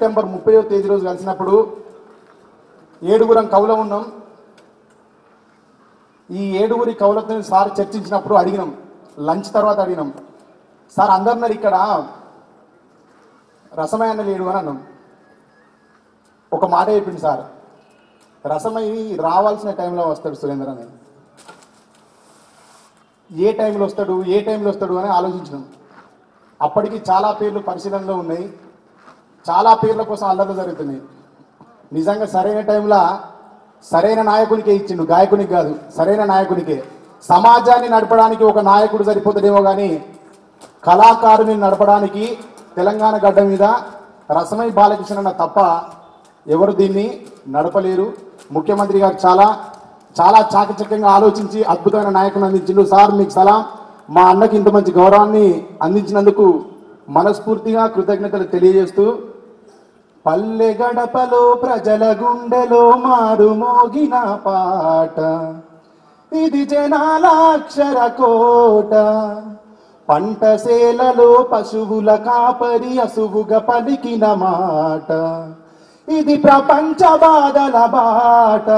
September 30వ తేదీ రోజు కలిసినప్పుడు 7గురం కవులం ఉన్నాం. ఈ 7గురి కవులతో సార్ చర్చించినప్పుడు అడిగినాం, లంచ్ తర్వాత అడిగినాం, సార్ అందరిన్నారు ఇక్కడ రసమయ్య అన్న లేడు అని అన్నాం. ఒక మాట చెప్పింది సార్, రసమయ్య రావాల్సిన టైంలో వస్తాడు సురేంద్ర అని. ఏ టైంలో వస్తాడు అని ఆలోచించినాం. అప్పటికి చాలా పేర్లు పరిశీలనలో ఉన్నాయి, చాలా పేర్ల కోసం అల్లర్లు జరుగుతున్నాయి. నిజంగా సరైన టైంలో సరైన నాయకునికే ఇచ్చిండు, గాయకునికి కాదు, సరైన నాయకునికే. సమాజాన్ని నడపడానికి ఒక నాయకుడు సరిపోతాడేమో కానీ కళాకారుని నడపడానికి తెలంగాణ గడ్డ మీద రసమయ్య బాలకృష్ణ అన్న తప్ప ఎవరు దీన్ని నడపలేరు. ముఖ్యమంత్రి గారు చాలా చాలా చాకచక్యంగా ఆలోచించి అద్భుతమైన నాయకుని అందించిండు. సార్ మీకు సలాం. మా అన్నకి ఇంత మంచి గౌరవాన్ని అందించినందుకు మనస్ఫూర్తిగా కృతజ్ఞతలు తెలియజేస్తూ, పల్లె గడపలో ప్రజల గుండెలో మారు మోగిన పాట, ఇది జనాల అక్షర కోట, పంటసేలలో పశువుల కాపరి అసువుగా పలికిన మాట, ఇది ప్రపంచ బాధల బాట,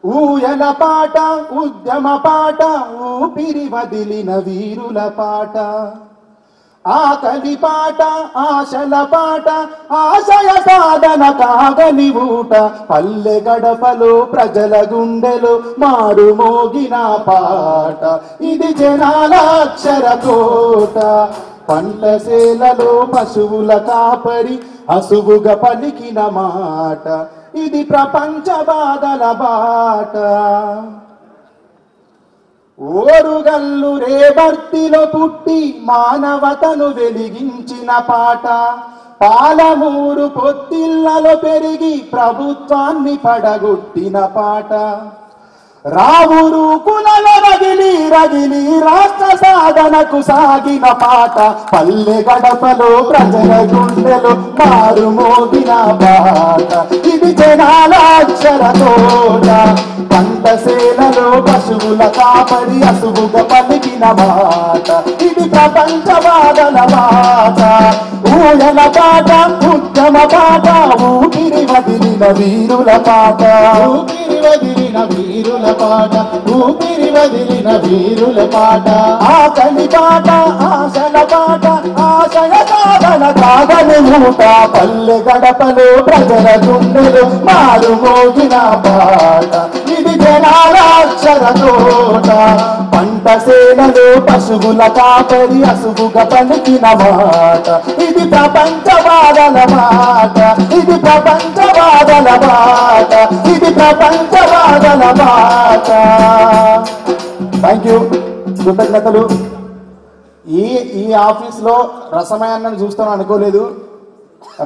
ఊయల పాట, ఉద్యమ పాట, ఊపిరి వదిలిన వీరుల పాట, ఆకలి పాట, ఆశల పాట, ఆశయ సాధన కాగని ఊట, పల్లె గడపలో ప్రజల గుండెలో మారు మోగిన పాట, ఇది జనాల అక్షర కోట, పంటసేలలో పశువుల కాపరి అసువుగా పలికిన మాట, ఇది ప్రపంచ బాధల బాట. ఓరుగల్లు రేబర్తిలో పుట్టి మానవతను వెలిగించిన పాట, పాలమూరు పొత్తిళ్లలో పెరిగి ప్రభుత్వాన్ని పడగొట్టిన పాట, రావురు కులలో రగిలి రాష్ట్ర సాధనకు సాగిన పాట, పల్లె గడపలో ప్రజల గుండెలో మారు మోగిన పాట, ఇది జనాల అక్షర తోట, పంటసేలలో పశువుల కాపరి అసువుగా పలికిన మాట, ఇది ప్రపంచ బాధల మాట, ఊయల పాట, ఉద్యమ పాట, ఊపిరి వదిలిన వీరుల పాట, ఊపిరి వదిలిన వీరుల పాట, ఊపిరి వదిలిన వీరుల పాట, ఆకలి పాట, ఆశల పాట, ఆశయ సాధన కాగని మూట, పల్లె గడపలో ప్రజల గుండెలు మారు మోగిన పాట, ఇది జనాల అక్షర తోట, పంటసేలలో పశువుల కాపరి అసువుగా పలికిన మాట, ఇది ప్రపంచ బాధల మాట, ఇది ప్రపంచ బాధల మాట, ఇది ప్రపంచ బాధల మాట. థ్యాంక్ యూ, కృతజ్ఞతలు. ఈ ఆఫీస్లో రసమయ్య అన్నని చూస్తామని అనుకోలేదు,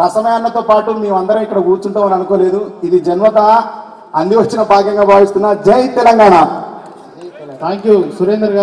రసమయ్య అన్నతో పాటు మేమందరం ఇక్కడ కూర్చుంటామని అనుకోలేదు. ఇది జన్మత అంది వచ్చిన భాగ్యంగా భావిస్తున్నా. జై తెలంగాణ. థ్యాంక్ యూ సురేందర్ గారు.